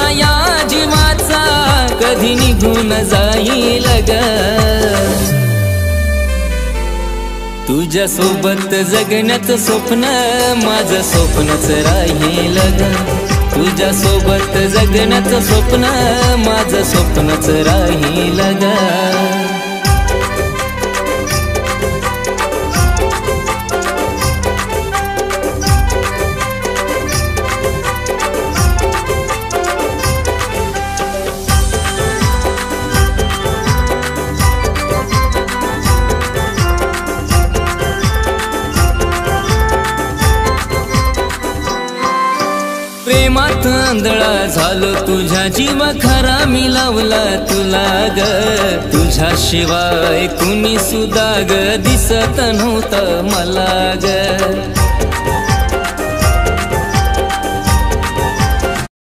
श्वासा या जीवाचा कधी निघून जाईल ग। तुझ्या सोबत जगण्याचं स्वप्न माझं स्वप्नच राहील ग। तुझ्या सोबत जगण्याचं स्वप्न माझं स्वप्नच राहील ग। प्रेमात आंधळा झालो तुझ्या जीव खरा मी लावला तुला ग। तुझ्याशिवाय कुणी सुद्धा ग दिसत नव्हतं मला ग।